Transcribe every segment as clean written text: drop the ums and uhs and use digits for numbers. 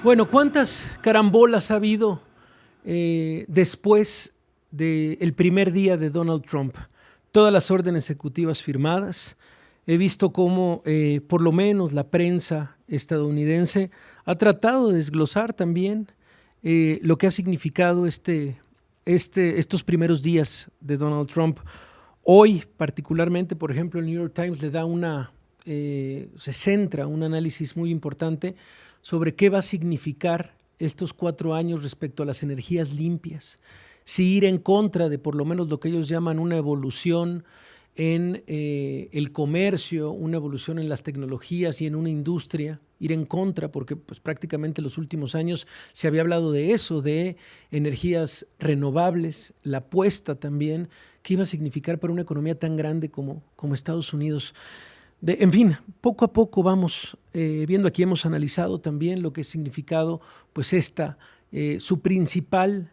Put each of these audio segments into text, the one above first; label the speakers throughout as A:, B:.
A: Bueno, ¿cuántas carambolas ha habido después del primer día de Donald Trump? Todas las órdenes ejecutivas firmadas. He visto cómo, por lo menos, la prensa estadounidense ha tratado de desglosar también lo que ha significado estos primeros días de Donald Trump. Hoy, particularmente, por ejemplo, el New York Times le da se centra un análisis muy importante sobre qué va a significar estos 4 años respecto a las energías limpias. Si ir en contra de por lo menos lo que ellos llaman una evolución en el comercio, una evolución en las tecnologías y en una industria, ir en contra, porque pues, prácticamente en los últimos años se había hablado de eso, de energías renovables, la apuesta también, que iba a significar para una economía tan grande como Estados Unidos. En fin, poco a poco vamos viendo, aquí hemos analizado también lo que ha significado pues su principal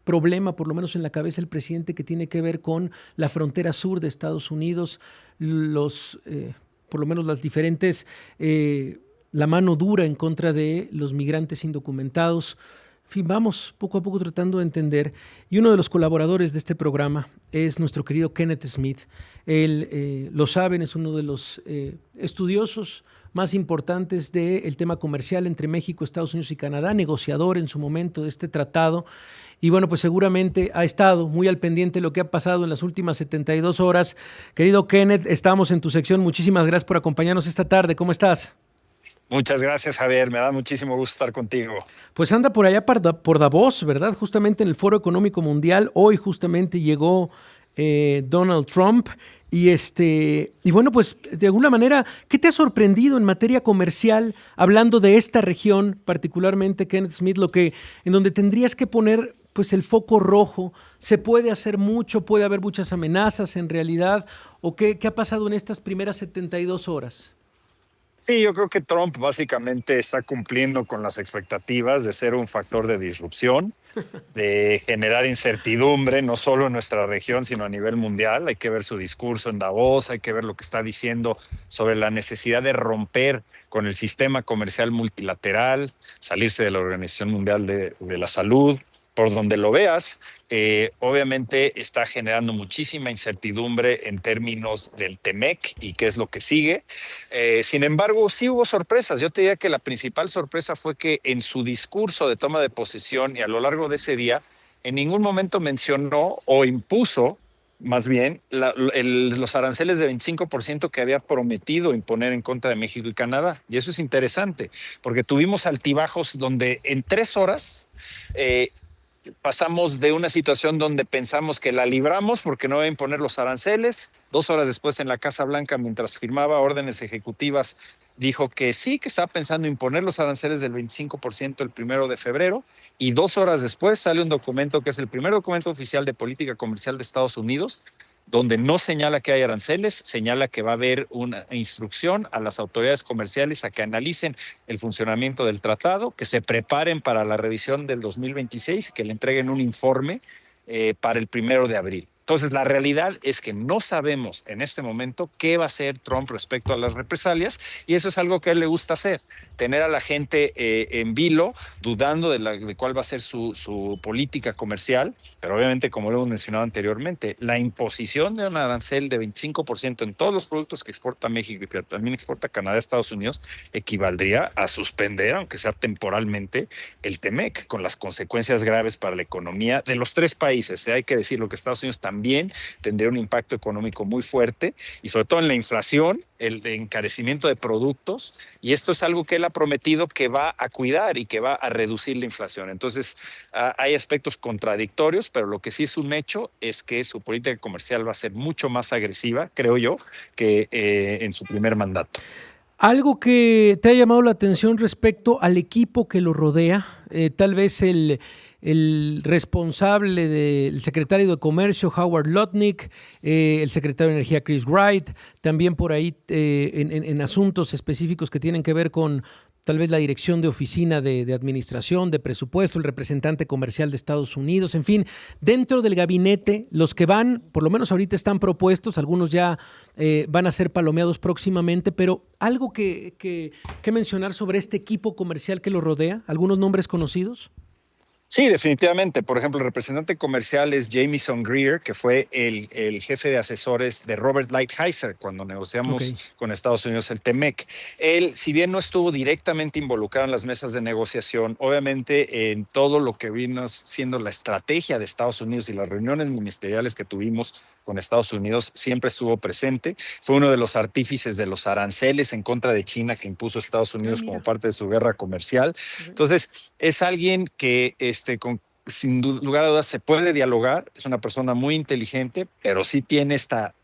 A: problema, por lo menos en la cabeza del presidente, que tiene que ver con la frontera sur de Estados Unidos, por lo menos las diferentes, la mano dura en contra de los migrantes indocumentados. En fin, vamos poco a poco tratando de entender. Y uno de los colaboradores de este programa es nuestro querido Kenneth Smith. Él, lo saben, es uno de los estudiosos más importantes del tema comercial entre México, Estados Unidos y Canadá, negociador en su momento de este tratado. Y bueno, pues seguramente ha estado muy al pendiente de lo que ha pasado en las últimas 72 horas. Querido Kenneth, estamos en tu sección. Muchísimas gracias por acompañarnos esta tarde. ¿Cómo estás?
B: Muchas gracias, Javier. Me da muchísimo gusto estar contigo.
A: Pues anda por allá por Davos, ¿verdad? Justamente en el Foro Económico Mundial. Hoy justamente llegó Donald Trump. Y bueno, pues de alguna manera, ¿qué te ha sorprendido en materia comercial, hablando de esta región, particularmente Kenneth Smith, en donde tendrías que poner pues el foco rojo? ¿Se puede hacer mucho? ¿Puede haber muchas amenazas en realidad? ¿O qué ha pasado en estas primeras 72 horas?
B: Sí, yo creo que Trump básicamente está cumpliendo con las expectativas de ser un factor de disrupción, de generar incertidumbre, no solo en nuestra región, sino a nivel mundial. Hay que ver su discurso en Davos, hay que ver lo que está diciendo sobre la necesidad de romper con el sistema comercial multilateral, salirse de la Organización Mundial de la Salud. Por donde lo veas, obviamente está generando muchísima incertidumbre en términos del TEMEC y qué es lo que sigue. Sin embargo, sí hubo sorpresas. Yo te diría que la principal sorpresa fue que en su discurso de toma de posesión y a lo largo de ese día, en ningún momento mencionó o impuso, más bien, los aranceles de 25% que había prometido imponer en contra de México y Canadá. Y eso es interesante, porque tuvimos altibajos donde en 3 horas pasamos de una situación donde pensamos que la libramos porque no iba a imponer los aranceles. 2 horas después en la Casa Blanca, mientras firmaba órdenes ejecutivas, dijo que sí, que estaba pensando imponer los aranceles del 25% el 1 de febrero. Y 2 horas después sale un documento que es el primer documento oficial de política comercial de Estados Unidos, donde no señala que hay aranceles, señala que va a haber una instrucción a las autoridades comerciales a que analicen el funcionamiento del tratado, que se preparen para la revisión del 2026 y que le entreguen un informe para el 1 de abril. Entonces, la realidad es que no sabemos en este momento qué va a hacer Trump respecto a las represalias, y eso es algo que a él le gusta hacer, tener a la gente en vilo, dudando de cuál va a ser su política comercial, pero obviamente, como lo hemos mencionado anteriormente, la imposición de un arancel de 25% en todos los productos que exporta México y que también exporta Canadá a Estados Unidos equivaldría a suspender, aunque sea temporalmente, el TEMEC, con las consecuencias graves para la economía de los tres países. Hay que decirlo que Estados Unidos también tendría un impacto económico muy fuerte, y sobre todo en la inflación, el de encarecimiento de productos, y esto es algo que él ha prometido que va a cuidar y que va a reducir la inflación. Entonces, hay aspectos contradictorios, pero lo que sí es un hecho es que su política comercial va a ser mucho más agresiva, creo yo, que en su primer mandato.
A: Algo que te ha llamado la atención respecto al equipo que lo rodea, tal vez el responsable del secretario de Comercio, Howard Lutnick, el secretario de Energía, Chris Wright, también por ahí en asuntos específicos que tienen que ver con tal vez la dirección de oficina de administración, de presupuesto, el representante comercial de Estados Unidos, en fin, dentro del gabinete, los que van, por lo menos ahorita están propuestos, algunos ya van a ser palomeados próximamente, pero algo que mencionar sobre este equipo comercial que lo rodea, algunos nombres conocidos.
B: Sí, definitivamente. Por ejemplo, el representante comercial es Jamieson Greer, que fue el jefe de asesores de Robert Lighthizer cuando negociamos con Estados Unidos el TEMEC. Él, si bien no estuvo directamente involucrado en las mesas de negociación, obviamente en todo lo que vino siendo la estrategia de Estados Unidos y las reuniones ministeriales que tuvimos con Estados Unidos, siempre estuvo presente. Fue uno de los artífices de los aranceles en contra de China que impuso Estados Unidos como parte de su guerra comercial. Entonces, es alguien que sin lugar a dudas se puede dialogar, es una persona muy inteligente, pero sí tiene esta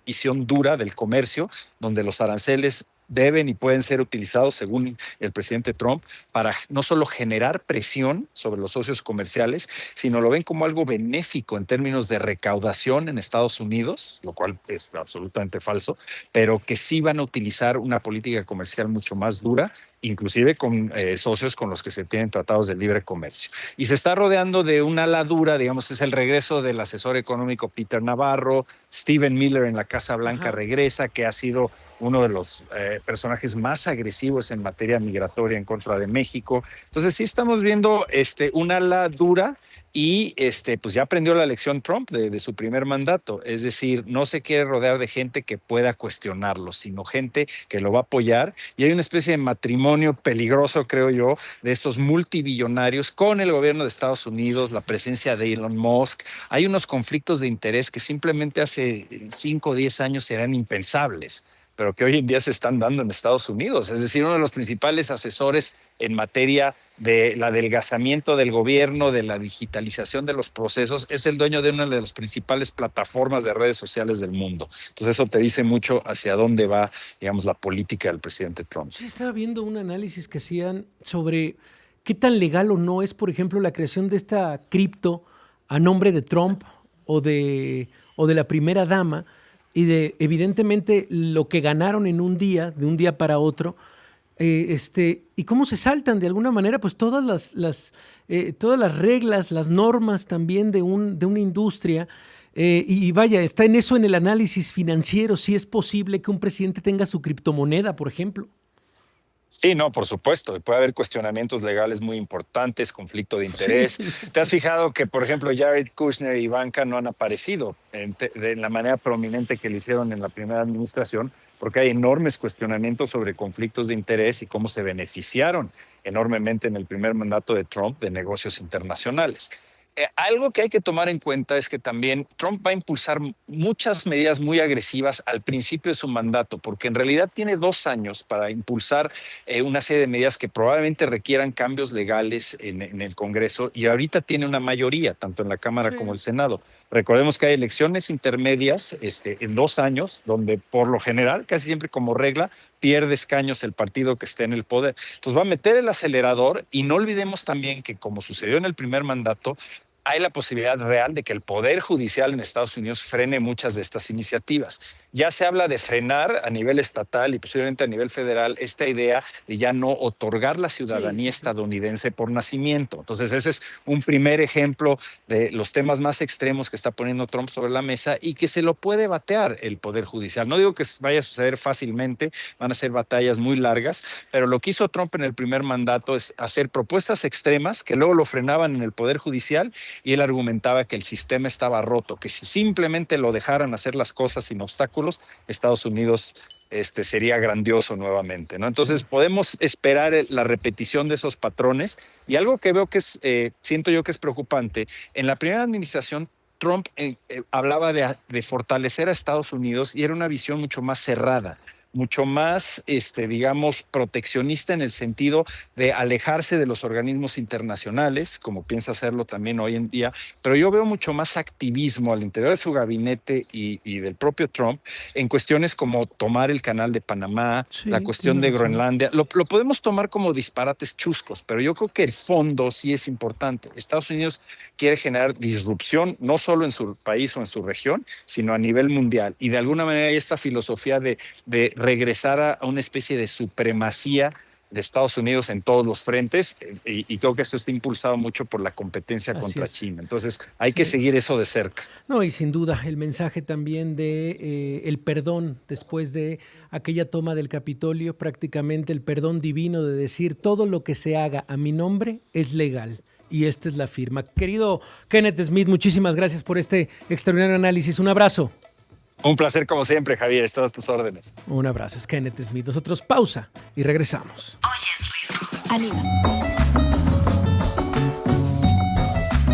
B: visión dura del comercio, donde los aranceles deben y pueden ser utilizados, según el presidente Trump, para no solo generar presión sobre los socios comerciales, sino lo ven como algo benéfico en términos de recaudación en Estados Unidos, lo cual es absolutamente falso, pero que sí van a utilizar una política comercial mucho más dura, inclusive con socios con los que se tienen tratados de libre comercio. Y se está rodeando de una ala dura, digamos, es el regreso del asesor económico Peter Navarro, Stephen Miller en la Casa Blanca regresa, que ha sido uno de los personajes más agresivos en materia migratoria en contra de México. Entonces sí estamos viendo una ala dura y pues ya aprendió la lección Trump de su primer mandato, es decir, no se quiere rodear de gente que pueda cuestionarlo, sino gente que lo va a apoyar, y hay una especie de matrimonio peligroso, creo yo, de estos multibillonarios con el gobierno de Estados Unidos, la presencia de Elon Musk. Hay unos conflictos de interés que simplemente hace 5 o 10 años eran impensables, pero que hoy en día se están dando en Estados Unidos. Es decir, uno de los principales asesores en materia del adelgazamiento del gobierno, de la digitalización de los procesos, es el dueño de una de las principales plataformas de redes sociales del mundo. Entonces eso te dice mucho hacia dónde va, digamos, la política del presidente Trump.
A: Sí, estaba viendo un análisis que hacían sobre qué tan legal o no es, por ejemplo, la creación de esta cripto a nombre de Trump o de la primera dama, y de evidentemente lo que ganaron en un día, de un día para otro, y cómo se saltan de alguna manera pues todas las reglas, las normas también de una industria. Y vaya, está en eso, en el análisis financiero, si es posible que un presidente tenga su criptomoneda, por ejemplo.
B: Sí, no, por supuesto. Puede haber cuestionamientos legales muy importantes, conflicto de interés. Sí. ¿Te has fijado que, por ejemplo, Jared Kushner y Ivanka no han aparecido de la manera prominente que lo hicieron en la primera administración? Porque hay enormes cuestionamientos sobre conflictos de interés y cómo se beneficiaron enormemente en el primer mandato de Trump de negocios internacionales. Algo que hay que tomar en cuenta es que también Trump va a impulsar muchas medidas muy agresivas al principio de su mandato, porque en realidad tiene 2 años para impulsar una serie de medidas que probablemente requieran cambios legales en el Congreso, y ahorita tiene una mayoría, tanto en la Cámara como el Senado. Recordemos que hay elecciones intermedias en 2 años, donde por lo general, casi siempre como regla, pierde escaños el partido que esté en el poder. Entonces va a meter el acelerador, y no olvidemos también que, como sucedió en el primer mandato, hay la posibilidad real de que el Poder Judicial en Estados Unidos frene muchas de estas iniciativas. Ya se habla de frenar a nivel estatal y posiblemente a nivel federal esta idea de ya no otorgar la ciudadanía estadounidense por nacimiento. Entonces ese es un primer ejemplo de los temas más extremos que está poniendo Trump sobre la mesa y que se lo puede batear el Poder Judicial. No digo que vaya a suceder fácilmente, van a ser batallas muy largas, pero lo que hizo Trump en el primer mandato es hacer propuestas extremas que luego lo frenaban en el Poder Judicial, y él argumentaba que el sistema estaba roto, que si simplemente lo dejaran hacer las cosas sin obstáculos, Estados Unidos sería grandioso nuevamente, ¿no? Entonces podemos esperar la repetición de esos patrones, y algo que veo que siento yo que es preocupante. En la primera administración Trump hablaba de fortalecer a Estados Unidos, y era una visión mucho más cerrada. mucho más, digamos, proteccionista en el sentido de alejarse de los organismos internacionales, como piensa hacerlo también hoy en día, pero yo veo mucho más activismo al interior de su gabinete y del propio Trump en cuestiones como tomar el canal de Panamá, la
A: Sí,
B: cuestión
A: tiene
B: de
A: razón.
B: Groenlandia. Lo podemos tomar como disparates chuscos, pero yo creo que el fondo sí es importante. Estados Unidos quiere generar disrupción, no solo en su país o en su región, sino a nivel mundial. Y de alguna manera hay esta filosofía de regresar a una especie de supremacía de Estados Unidos en todos los frentes, y creo que esto está impulsado mucho por la competencia
A: Así
B: contra
A: es.
B: China. Entonces hay que
A: Sí.
B: seguir eso de cerca.
A: No, y sin duda el mensaje también de el perdón después de aquella toma del Capitolio, prácticamente el perdón divino de decir todo lo que se haga a mi nombre es legal. Y esta es la firma. Querido Kenneth Smith, muchísimas gracias por este extraordinario análisis. Un abrazo.
B: Un placer como siempre, Javier, todas tus órdenes.
A: Un abrazo. Es Kenneth Smith. Nosotros pausa y regresamos.
C: Oyes Risco. Anima.